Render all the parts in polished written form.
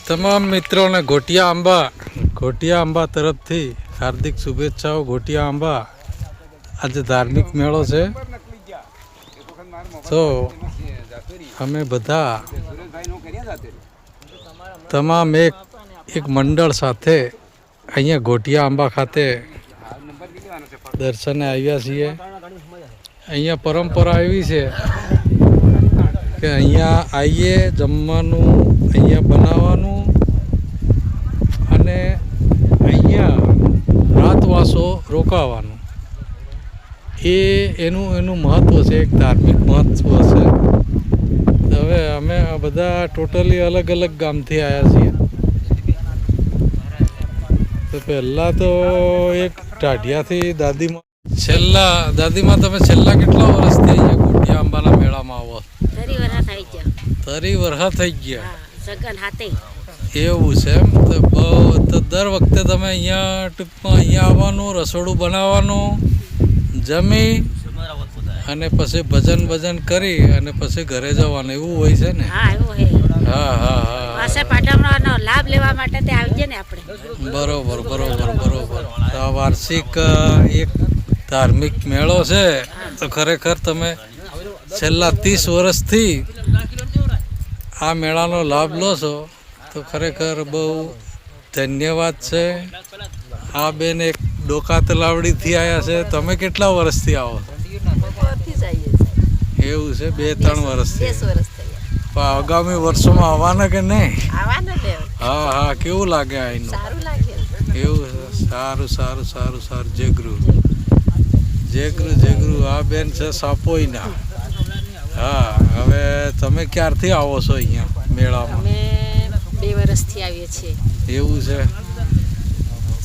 તમામ મિત્રોને ઘોટિયા આંબા તરફથી હાર્દિક શુભેચ્છાઓ। ઘોટિયા આંબા આજે ધાર્મિક મેળો છે, તો અમે બધા તમામ એક મંડળ સાથે અહીંયા ઘોટિયા આંબા ખાતે દર્શને આવ્યા છીએ। અહીંયા પરંપરા એવી છે કે અહીંયા આવીએ, જમવાનું અહીંયા બનાવવાનું અને અહીંયા રાતવાસો રોકાવાનું, એનું મહત્ત્વ છે, એક ધાર્મિક મહત્ત્વ છે। હવે અમે બધા ટોટલી અલગ અલગ ગામથી આવ્યા છીએ। તો પહેલાં તો એક ટાઢિયાથી દાદીમાં તમે છેલ્લા કેટલા વર્ષથી અહીંયા ઘોટિયા આંબાના મેળામાં આવો? 30 વર્ષ થઈ ગયા। એવું છે એમ? તો દર વખતે તમે અહીંયા ટૂંકમાં અહીંયા આવવાનું, રસોડું બનાવવાનું, જમી અને પછી ભજન કરી અને પછી ઘરે જવાનું, એવું હોય છે ને? હા લાભ લેવા માટે બરોબર। તો વાર્ષિક એક ધાર્મિક મેળો છે, તો ખરેખર તમે છેલ્લા 30 વર્ષથી આ મેળાનો લાભ લો છો, તો ખરેખર બહુ ધન્યવાદ છે। આ બેન એક ડોકા તલાવડીથી આવ્યા છે, તમે કેટલા વર્ષથી આવો? એવું છે, 2-3 વર્ષથી। પણ આગામી વર્ષોમાં આવવાના કે નહીં? હા, કેવું લાગે અહીંનું? એવું સારું। જેગરું આ બેન છે સાપોઈના। હા, હવે તમે ક્યારથી આવો છો અહીંયા મેળામાં? 2 વર્ષથી આવીએ છીએ। એવું છે,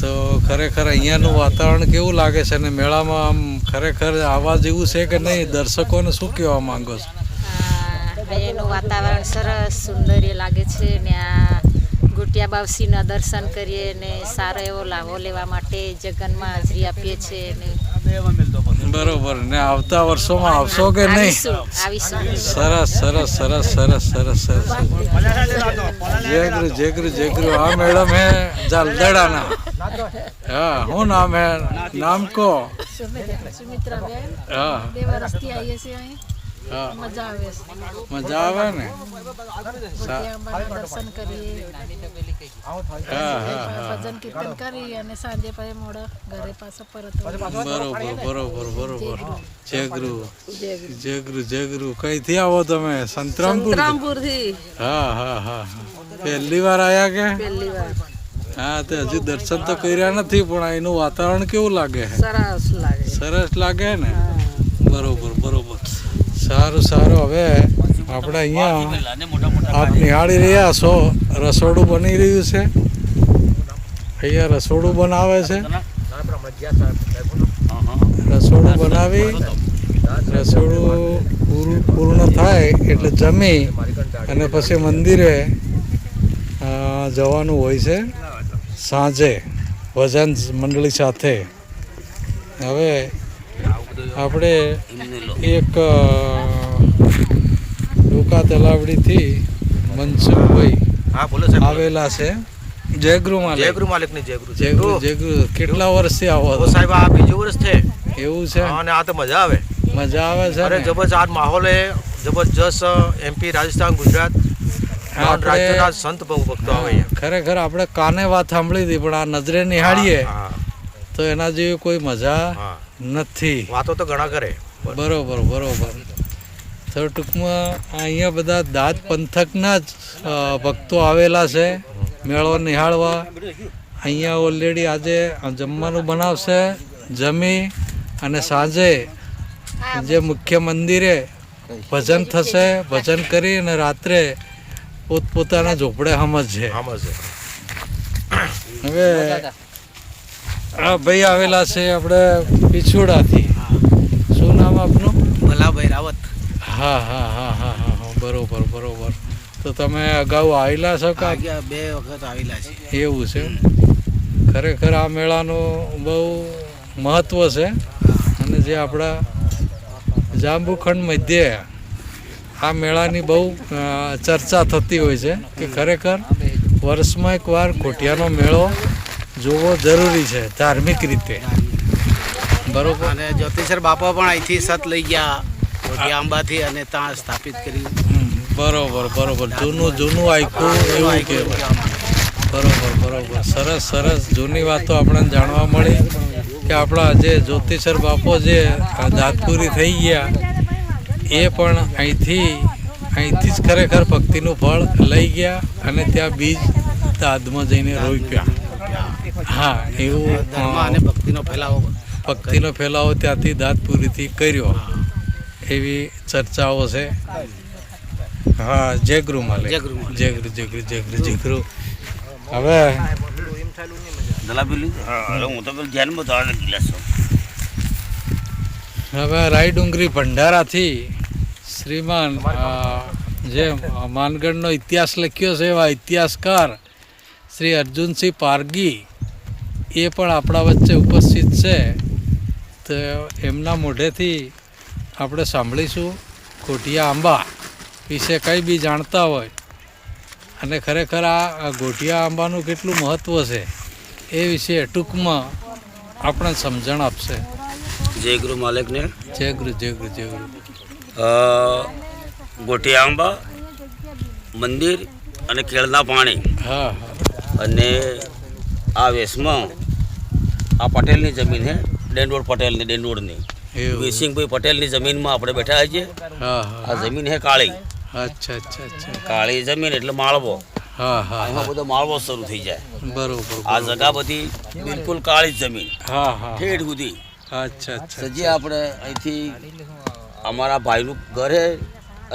તો ખરેખર અહીંયાનું વાતાવરણ કેવું લાગે છે? અને મેળામાં આમ ખરેખર આવવા જેવું છે કે નહીં? દર્શકોને શું કહેવા માંગો છો? એનું વાતાવરણ સરસ સુંદર લાગે છે ને આ ઘોટિયા બાવસીના દર્શન કરીએ ને સારો એવો લાભો લેવા માટે જગનમાં હાજરી આપીએ છીએ ને બરોબર ને આવતા વર્ષોમાં આવશો કે નહીં? આવીશું। સરસ। જેગરું આ મેડમ હે જાલદડાના। હા, હું નામ હે? નામ કો? સુમિત્રાબેન। હા, 2 વર્ષથી આવીએ છીએ અહીં। હા, મજા આવે ને? દર્શન કરીએ, ભજન કીર્તન કરી અને સાંજે પછી મોડા ઘરે પાછા પરત। બરોબર। જેગરું કઈથી આવો તમે? સંતરામપુર થી? હા। પહેલી વાર આયા કે? પહેલી વાર। હા, તે હજી દર્શન તો કર્યા નથી, પણ એનું વાતાવરણ કેવું લાગે? સરસ લાગે ને? બરોબર। સારું। હવે આપણે અહીંયા આપ નિહાળી રહ્યા છો, રસોડું બની રહ્યું છે। અહીંયા રસોડું બનાવે છે, રસોડું બનાવી રસોડું પૂર્ણ થાય એટલે જમી અને પછી મંદિરે જવાનું હોય છે સાંજે ભજન મંડળી સાથે। હવે આપણે એક ડોકા તલાવડીથી મનસુખભાઈ આવેલા છે। જેગરુ કેટલા વર્ષથી આવો? સાહેબ આ 2 વર્ષ છે। એવું છે? અને આ તો મજા આવે છે। અરે જબરજસ્ત આ માહોલ હે, જબરજસ્ત। MP, રાજસ્થાન, ગુજરાત રાજ્યના સંત ભક્તો આવે। ખરેખર આપણે કાને વાત સાંભળી હતી, પણ આ નજરે નિહાળીએ તો એના જેવી કોઈ મજા નથી। વાતો તો ઘણા કરે। બરોબર। તો ટૂંકમાં અહીંયા બધા દાદ પંથકના જ ભક્તો આવેલા છે મેળો નિહાળવા। અહીંયા ઓલરેડી આજે જમવાનું બનાવશે, જમી અને સાંજે જે મુખ્ય મંદિરે ભજન થશે, ભજન કરી અને રાત્રે પોતપોતાના ઝોપડે સમજશે। હવે આ ભાઈ આવેલા છે આપણે પીછોડાથી। શું નામ આપનું? ભલાભાઈ રાવત। હા, બરોબર। તો તમે અગાઉ આવેલા છો કે? 2 વખત આવેલા છે। એવું છે? ખરેખર આ મેળાનું બહુ મહત્ત્વ છે, અને જે આપણા જાંબુખંડ મધ્યે આ મેળાની બહુ ચર્ચા થતી હોય છે કે ખરેખર વર્ષમાં એકવાર કોટિયાનો મેળો જોવો જરૂરી છે ધાર્મિક રીતે, બરોબર. અને જ્યોતિષર બાપા પણ અહીંથી સત લઈ ગયા કોઠિયા આંબાથી અને ત્યાં સ્થાપિત કરી. બરોબર બરોબર, જૂનું આખું એવું કહેવાય. બરોબર, સરસ સરસ જૂની વાતો આપણને જાણવા મળી કે આપણા જે જ્યોતિષર બાપો જે દાંતપુરી થઈ ગયા એ પણ અહીંથી જ ખરેખર ભક્તિનું ફળ લઈ ગયા અને ત્યાં બીજ દાદમાં જઈને રોપ્યા. હા, એવું ધર્મ અને ભક્તિનો ફેલાવો ત્યાંથી દાંતપુરીથી કર્યો, એવી ચર્ચાઓ છે. હા, જય ગુરુ માલિક, જય ગુરુ. હવે રાયડુંગરી ભંડારાથી શ્રીમાન જે માનગઢનો ઇતિહાસ લખ્યો છે એવા ઇતિહાસકાર શ્રી અર્જુનસિંહ પારગી એ પણ આપણા વચ્ચે ઉપસ્થિત છે. તો એમના મોઢેથી આપણે સાંભળીશું કોઠિયા આંબા વિશે કંઈ બી જાણતા હોય અને ખરેખર આ ગોઠિયા આંબાનું કેટલું મહત્ત્વ છે એ વિશે ટૂંકમાં આપણે સમજણ આપશે. જય ગુરુ માલિકને. જય ગુરુ. ગોઠિયા આંબા મંદિર અને કેળના પાણી. હા. અને આ વેસમાં આ પટેલની જમીન છે, ડેંડોળ પટેલની, ડેંડોળની વિરસિંહભાઈ પટેલની જમીનમાં આપણે બેઠા છીએ. આ જમીન છે કાળી. અચ્છા. કાળી જમીન એટલે માળવો. હા. એમાં બધો માળવો શરૂ થઈ જાય. બરોબર. આ જગા બધી બિલકુલ કાળી જમીન. હા. ઠેઠ સુધી. અચ્છા. જે આપણે અહીંથી અમારા ભાઈનું ઘર છે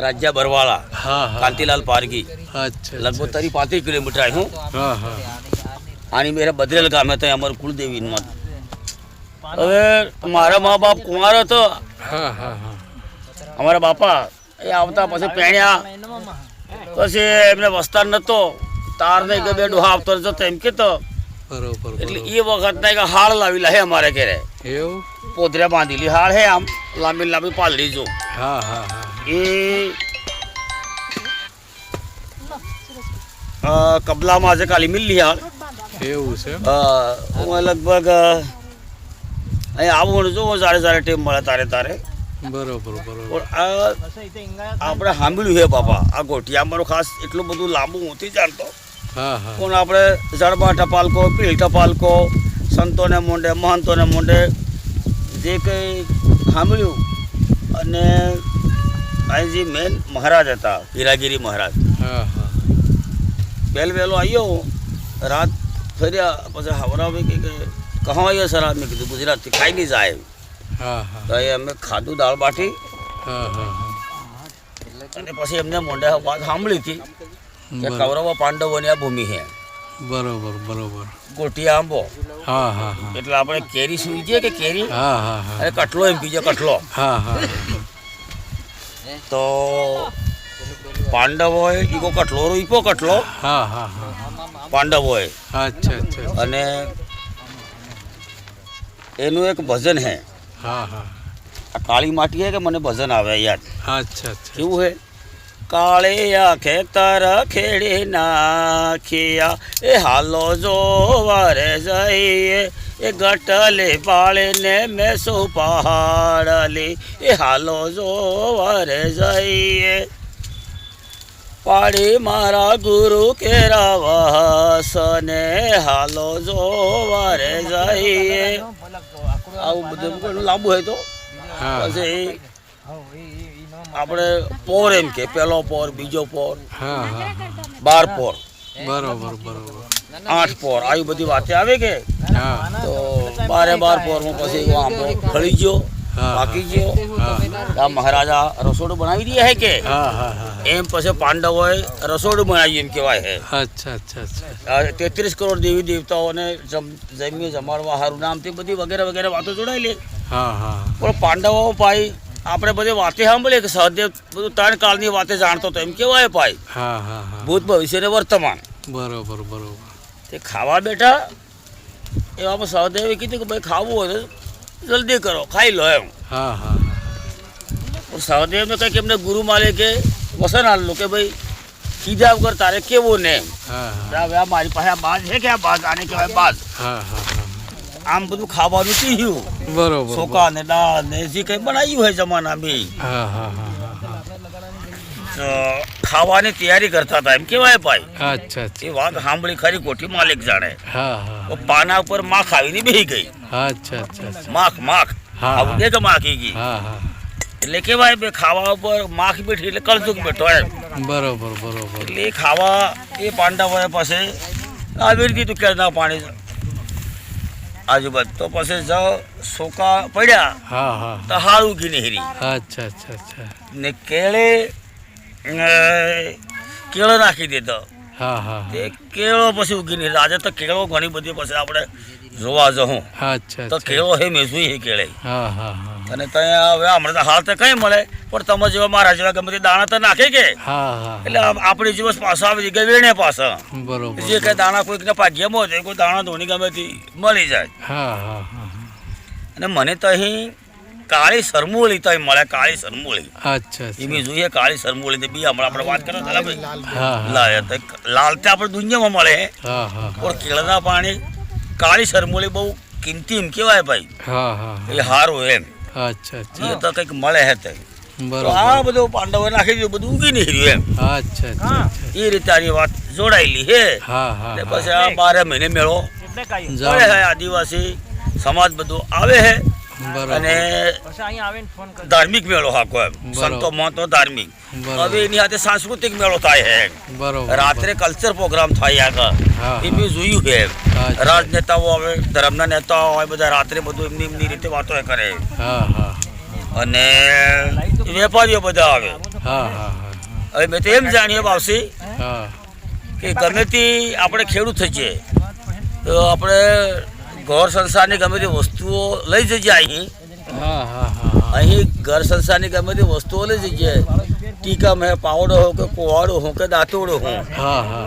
રાજ્યા બરવાળા. હા. કાંતિલાલ પારગી. અચ્છા. લગભગ 35 કિલોમીટર આવ્યું. હા. આની મેરે બદરેલ ગામે તો અમારું કુળદેવીમાં. હવે મારા મા બાપ કુંવાર હતો. હા. અમારા બાપા એ આવતા પછી પહેણ્યા, પછી એમને વસ્તાર નતો, તાર નહીં કે બે ડોહા આવતો જતો એમ કેતો. બરોબર. એટલે એ વખત નહીં કે હાળ લાવી હે અમારે ઘરે. એવું? પોતરે બાંધેલી હાળ હે, આમ લાંબી પાલડી જો. હા. એ કબલામાં આજે કાલી મિલી હાળ. એવું છે? હું લગભગ અહીંયા આવું જોવો જાડે ટેમ મળે તારે. બરોબર. આપણે સાંભળ્યું છે બાપા, આ ગોઠિયા આંબાનું ખાસ એટલું બધું લાંબુ નથી જાણતો. હા. પણ આપણે જડબા ટપાલકો, પીળ ટપાલકો, સંતોને મોંઢે, મહંતોને મોંઢે જે કંઈ સાંભળ્યું. અને અહીં જે મેન મહારાજ હતા, હીરાગીરી મહારાજ. હા. વહેલો આવ્યો, રાત ફર્યા, પછી હવરાવે કે કહા આવ્યો સર? મેં કીધું ગુજરાતથી ખાઈ નહીં જાય. હા. તો એ અમે ખાધું દાળ બાટી. હા. અને પછી એમને મોંઢે વાત સાંભળી હતી કે કૌરવ પાંડવોની આ ભૂમિ છે. બરોબર. ગોઠિયા આંબો. હા. એટલે આપણે કેરી સુઈ જઈએ કે કેરી. હા. અને કટલો એમ કીજો, કટલો. હા. તો પાંડવોએ ઈકો કટલો રૂપો કટલો. હા. પાંડવોએ. અચ્છા. અને એનું એક ભજન હે. હા. આ કાળી માટી હે કે મને ભજન આવે યાદ. અચ્છા. કેવું હે? કાળે આખે તર ખેડી નાખિયા, એ હાલો જોવારે જઈએ, એ ગટલે પાળીને મેસો પહાડલી, એ હાલો જોવારે જઈએ. પાડી મારા ગુરુ કેરા વસને, હાલો જોવારે જઈએ. આવું બધું લાંબુ હોય તો પછી આપણે પોર એમ કે પહેલો પોર, બીજો પોર, 12 પોર, બરોબર 8 પોર, આવી બધી વાતે આવે કે. તો 12 પોરમાં પછી આંબો ફળી ગયો, પાકી ગયો. આ મહારાજા રસોડું બનાવી દે હે કે એમ પછી પાંડવોએ રસોડું બનાવ્યું એમ કહેવાય હે. અચ્છા. 33 કરોડ દેવી દેવતાઓને જમી જમાડવા સારું નામથી બધી વગેરે વાતો જોડાયેલી. પણ પાંડવો ભાઈ આપણે બધી વાતે સાંભળીએ કે સહદેવ બધું 3 કાળની વાતે જાણતો હતો એમ કેવાય ભાઈ. ભૂત ભવિષ્ય ને વર્તમાન. બરોબર. તે ખાવા બેઠા એવામાં સહદેવે કીધું કે ભાઈ ખાવું હોય તો જલ્દી કરો, ખાઈ લો એમ. સહદેવને કંઈક એમને ગુરુ માલિકે વસન આવેલું કે ભાઈ કીધા વગર તારે કેવું ને હા હા હવે આ મારી પાસે આ બાજ છે કે આ બાજ આને કહેવાય બાજ હા હા હા આમ બધું ખાવાનું ચીહ્યું બરોબર ચોખા ને દાળ ને જે કંઈ બનાવ્યું હોય જમાના બી હા હા હા હા તો ખાવાની તૈયારી કરતા હતા એમ કેવાય ભાઈ અચ્છા અચ્છા એ વાત સાંભળી ખરી કોઠી માલિક જાણે હા હા તો પાના ઉપર માખ આવીને બેહી ગઈ અચ્છા અચ્છા અચ્છા માખ માખ હા, આવું દે કે માખી ગઈ હા હા એટલે કેવાય બે ખાવા ઉપર માખ બેઠી એટલે કળજુક બેઠો એમ બરોબર બરોબર એટલે એ ખાવા એ પાંડવોએ પાસે આવી દીધું કેળના પાણી આજુબાજુ તો પછી જ સોકા પડ્યા હા હા તો હાળ ઉગી નીહરી અચ્છા અચ્છા અચ્છા ને કેળે કેળો નાખી દીધો હા હા તે કેળો પછી ઉગી નીહરી આજે તો કેળો ઘણી બધી પછી આપણે જોવા જવું અચ્છા તો અચ્છા કેળો હે મેસું હે કેળે હા હા હા અને ત્યાં હવે હમણાં તો હાલ તો કંઈ મળે પણ તમે જેવા મારા જેવા ગમે તે દાણા તો નાખે કે હા હા એટલે આપણી દિવસ પાછા આવી ગયા વેણે પાછા બરોબર જે કઈ દાણા કોઈકને ભાગ્યમાં હોય કોઈ દાણા ધોની ગમેથી મળી જાય હા હા હા અને મને તો અહીં કાળી સરમૂળી તો અહીં મળે કાળી સરમૂળી અચ્છા એ અચ્છા બી જોઈએ કાળી સરમૂળી તે બી હમણાં આપણે વાત કરો ચાલે ભાઈ હા હા લાય તો લાલ તે આપણે દુનિયામાં મળે હા હા પણ કેળના પાણી કાળી સરમૂળી બહુ કિંમતી એમ કહેવાય ભાઈ હા હા એ સારું એમ અચ્છા અચ્છા એ તો કંઈક મળે હે તે તો બરોબર આ બધું પાંડવો નાખી દીધું બધું ઉગી નહીં રહ્યું એમ અચ્છા અચ્છા અચ્છા. એ રીતે આની વાત જોડાયેલી હે હા હા ને હા પછી આ 12 મહિને મેળો જાઓ. પડે હે આદિવાસી સમાજ બધું આવે હે બરોબર અને ધાર્મિક મેળો હાકો એમ બરોબર. સંતો મહંતો ધાર્મિક બરોબર. હવે એની સાથે સાંસ્કૃતિક મેળો થાય હે બરોબર રાત્રે કલ્ચર પ્રોગ્રામ થાય આગળ હા, એ બી જોયું છે અચ્છા. રાજનેતાઓ આવે ધર્મના નેતાઓ હોય બધા રાત્રે બધું એમની એમની રીતે વાતો કરે હા હા અને વેપારીઓ બધા આવે હા હા હા હવે મેં તો એમ જાણ્યું બાવસી હા કે ગમે તે આપણે ખેડૂત થઈએ તો આપણે ઘર સંસારની ગમે તે વસ્તુઓ લઈ જઈએ અહીં હા હા હા અહીં ઘર સંસારની ગમે તે વસ્તુઓ લઈ જઈએ ટીકમ હે પાવડો હો કે કોવાડો હો કે દાંતોડો હો હા હા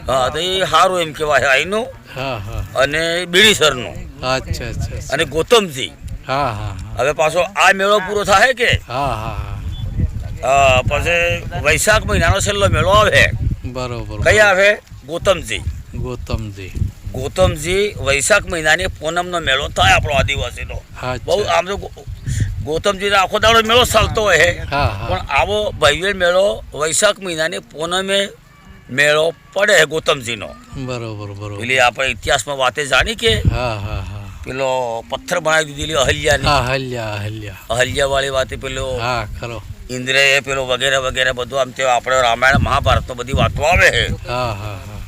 હા તો એ સારું એમ કહેવાય અહીંનું હા હા અને બીડીસરનું અચ્છા અચ્છા અને ગૌતમજી હા હા હવે પાછો આ મેળો પૂરો થાય કે હા હા પછી વૈશાખ મહિનાનો છેલ્લો મેળો આવે બરોબર કઈ આવે ગૌતમજી ગૌતમજી ગૌતમજી વૈશાખ મહિનાની પૂનમનો મેળો થાય આપણો આદિવાસીનો બહુ અચ્છા આમ તો ગૌતમજીનો આખો દાડો મેળો ચાલતો હોય છે હા હા પણ આવો ભવ્ય મેળો વૈશાખ મહિનાની પૂનમે મેળો પડે છે ગૌતમજીનો બરોબર બરોબર પેલી આપણે ઇતિહાસમાં વાતે જાણી કે હા હા હા પેલો પથ્થર બનાવી દીધેલી અહલ્યાની અહલ્યા અહલ્યા અહલ્યાવાળી વાતે પેલો હા ખરો ઇન્દ્રએ પેલો વગેરે વગેરે બધું આમ તે આપણે રામાયણ મહાભારતનો બધી વાતો આવે છે હા હા હા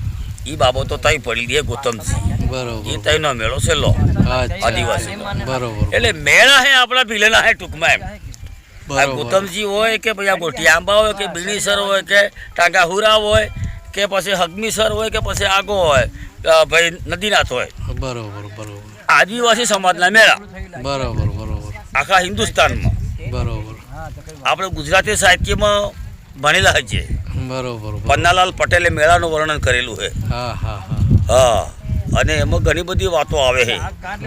એ બાબતો તઈ પડી દે ગૌતમજી બરોબર એ તઈનો મેળો છેલ્લો અચ્છા આદિવાસીનો બરોબર એટલે મેળા હે આપણા ભીલેના હે ટૂંકમાં એમ આ બરોબર ગૌતમજી હોય કે પછી આ ગોઠી આંબા હોય કે બીણીસર હોય કે ટાંગાહુરા હોય કે પછી હગમીસર હોય કે પછી આગો હોય ભાઈ નદીનાથ હોય બરોબર બરોબર આદિવાસી સમાજના મેળા બરોબર બરોબર આખા હિન્દુસ્તાનમાં બરોબર આપણે ગુજરાતી સાહિત્યમાં ભણેલા છીએ બરોબર પન્નાલાલ પટેલે મેળાનું વર્ણન કરેલું છે હા હા હા હા અને એમાં ઘણી બધી વાતો આવે છે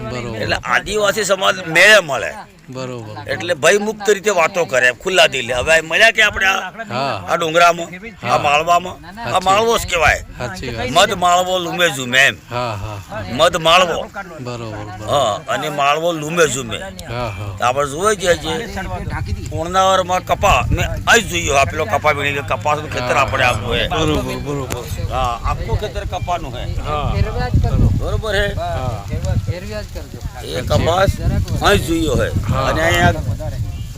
બરોબર એટલે આદિવાસી સમાજ મેળે મળે બરોબર એટલે ભયમુક્ત રીતે વાતો કરે ખુલ્લા દિલે હવે આ મળ્યા કે આપણે હા આ ડુંગરામાં આ માળવામાં આ માળવો જ કહેવાય સાચી વાત મધ માળવો લુમે ઝૂમે એમ હા હા મધ માળવો બરોબર હા અને માળવો લુમે ઝૂમે હા હા આપણે જોઈ જઈએ છીએ પૂર્ણાવરમાં કપા મેં અહીં જોયું આ પેલો કપા વીણી કપાસનું ખેતર આપણે આખું હે બરોબર બરોબર હા આખું ખેતર કપાનું હે બરોબર હે એ કપાસ અહીં જોયો હે અને અહીંયા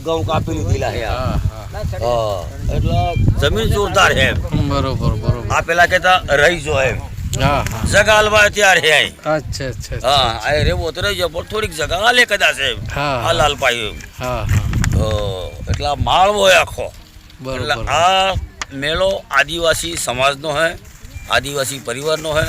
ઘઉં કાપી લીધેલા હે હા હા હા એટલે જમીન જોરદાર હે બરોબર બરોબર આ પેલા કહેતા રહી જો એમ હા હા જગા હાલવા ત્યારે હે અહીં અચ્છા અચ્છા હા આ રેવો તો રહી જાય પણ થોડીક જગા હાલે કદાચ એમ હા હાલ હાલ પાયું હા હા એટલે આ માળવો હે આખો એટલે બરોબર આ મેળો આદિવાસી સમાજનો હે આદિવાસી પરિવારનો હે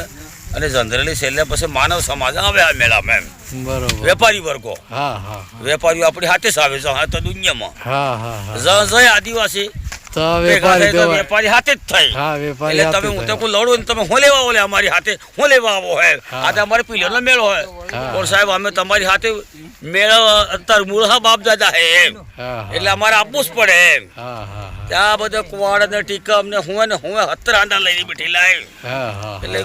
અને જનરલી છેલ્લે પછી માનવ સમાજ આવે આ મેળામાં એમ બરોબર વેપારી વર્ગો હા હા વેપારીઓ આપણી હાથે જ આવે છે હા તો દુનિયામાં હા હા હા જય આદિવાસી તો ભેગા વેપારી થાય તો દેવા વેપારી હાથે જ થાય હા વેપારી એટલે તમે હાથે હું તો થાય. કોઈ લડો ને તમે હું લેવા આવો લે અમારી હાથે હું લેવા આવો હે હા. આ તો અમારે પિલ્લરનો મેળો હોય હા. પણ સાહેબ અમે તમારી હાથે મેળો અત્યારે મૂળ બાપ દાદા હે એમ હા હા એટલે અમારે આપવું જ પડે એમ હા હા હા ત્યાં બધા કુવાડ ને ટીકા અમને હું હત્તર આંડા લઈને બેઠી લાય. હા હા એટલે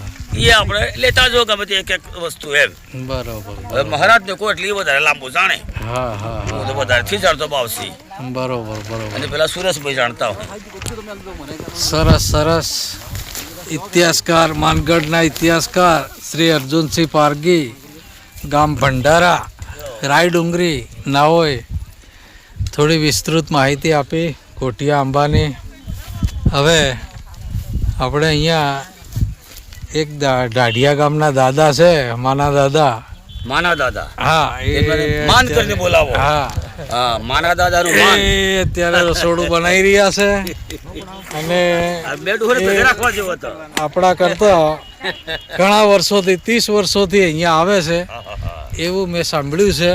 એ આપણે લેતા જો ગમે તે એક વસ્તુ એમ. બરોબર હવે મહારાજ ને કોઈ એટલી વધારે લાંબુ જાણે, હા હા હું તો વધારે થી જાણતો બાવસી, બરોબર બરોબર. અને પેલા સુરેશભાઈ જાણતા હોય. સરસ સરસ. ઇતિહાસકાર, માનગઢના ઇતિહાસકાર શ્રી અર્જુનસિંહ પારગી, ગામ ભંડારા, રાય ડુંગરી, નાઓએ થોડી વિસ્તૃત માહિતી આપી કોઠિયા આંબાની. હવે આપણે અહીંયા એક ડાઢિયા ગામના દાદા છે, માના દાદા. હા, માન કરીને બોલાવો. હા હા, માના દાદાનું માન. એ અત્યારે રસોડું બનાવી રહ્યા છે અને બે ડુહરે ભેગા રાખવા જેવો હતો. આપણા કરતા ઘણા વર્ષોથી 30 વર્ષોથી અહીંયા આવે છે એવું મેં સાંભળ્યું છે.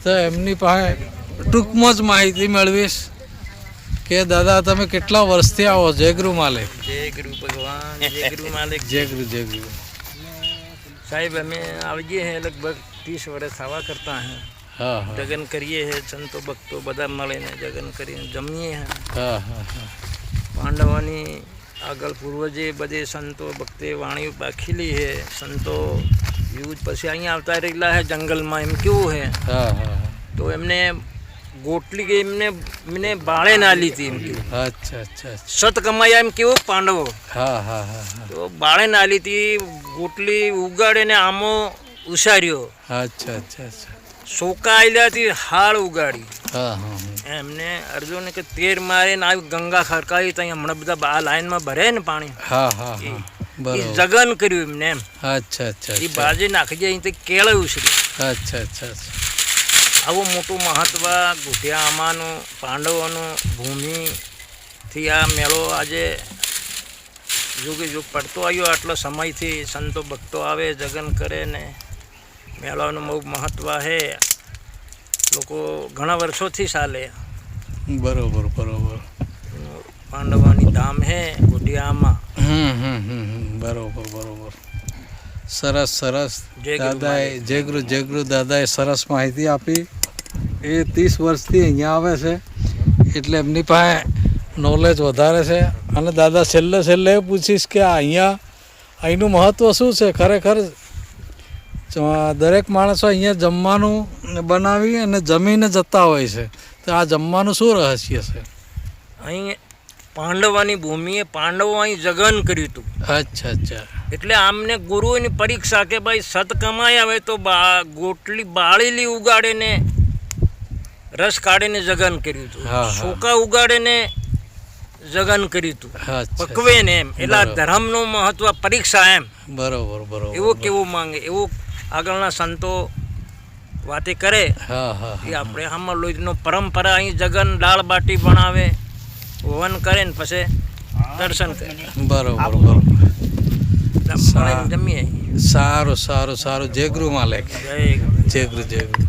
તો એમની પાસે ટૂંકમાં જ માહિતી મેળવીશ કે દાદા તમે કેટલા વર્ષથી આવો? જય ગુરુ માલિક. જય ગુરુ ભગવાન, જય ગુરુ માલિક. જય ગુરુ જય ગુરુ. साहिब हमें आविए हैं लगभग 30 वर्ष आवा करता है. હા હા जगन करिए हैं, संतो भक्तो બધા મળીને જગન કરીને જમીએ हैं. હા હા હા પાંડવોની આગળ પૂર્વજે બધે સંતો ભક્તે વાણી બાખીલી છે. સંતો યુદ્ધ પછી અહીંયા આવતા રહેલા છે જંગલમાં. એમ કેવું છે હા હા તો એમને ગોટલી કે એમને બાળે ના લીધી. એમ કેવું અચ્છા અચ્છા અચ્છા. સત કમાયા. એમ કેવું પાંડવો હા હા હા હા તો બાળે ના લીધી. ગોટલી ઉગાડે ને આમો ઉછાર્યો. અચ્છા અચ્છા અચ્છા. સોકા આયલાથી હાળ ઉગાડી. હા હા હા એમને અર્જુન કે તેર મારે ને આવી ગંગા ખડકાવી તો અહીંયા હમણાં બધા આ લાઈનમાં ભરે ને પાણી. હા હા હા એ બરોબર. જગન કર્યું એમને એમ. અચ્છા અચ્છા એ બાજી નાખી જાય અહીંથી કેળવ્યું છે. અચ્છા અચ્છા અચ્છા. આવું મોટું મહત્વ ગોઠિયા આમાનું, પાંડવોનું ભૂમિથી આ મેળો આજે યુગે યુગ પડતો આવ્યો. આટલો સમયથી સંતો ભક્તો આવે, જગન કરે ને મેળાનું બહુ મહત્વ છે. લોકો ઘણા વર્ષોથી ચાલે. બરોબર બરોબર. પાંડવોની ધામ હે ગોઠિયામાં. બરોબર બરોબર. સરસ સરસ. જય ગુરુ દાદાએ જય ગુરુ દાદાએ સરસ માહિતી આપી. એ 30 વર્ષથી અહીંયા આવે છે એટલે એમની પાસે નોલેજ વધારે છે. અને દાદા છેલ્લે પૂછીશ કે અહીંનું મહત્ત્વ શું છે? ખરેખર દરેક માણસો અહીંયા જમવાનું બનાવી અને જમીને જતા હોય છે. તો આ જમવાનું શું રહસ્ય છે? અહીં પાંડવોની ભૂમિએ પાંડવો અહીં જગન કર્યું હતું. અચ્છા અચ્છા. એટલે આમને ગુરુઓની પરીક્ષા કે ભાઈ સત કમાઈ આવે તો ગોટલી બાળેલી ઉગાડે ને રસ કાઢીને જગન કર્યું હતું. હા, હા. સોકા ઉગાડે ને જગન કર્યું હતું. અચ્છા. પકવે ને એમ. એટલે આ ધર્મનું મહત્વ પરીક્ષા એમ. બરોબર બરોબર. એવું કેવું માંગે એવું આગળના સંતો વાતે કરે. હા હા એ આપણે આમાં લોહીનો પરંપરા અહીં જગન દાળ બાટી બનાવે, હવન કરે ને પછી દર્શન કરે. બરોબર બરોબર. જમીએ. સારું સારું સારું. જય ગુરુ માલિક. જય જય ગુરુ જય ગુરુ.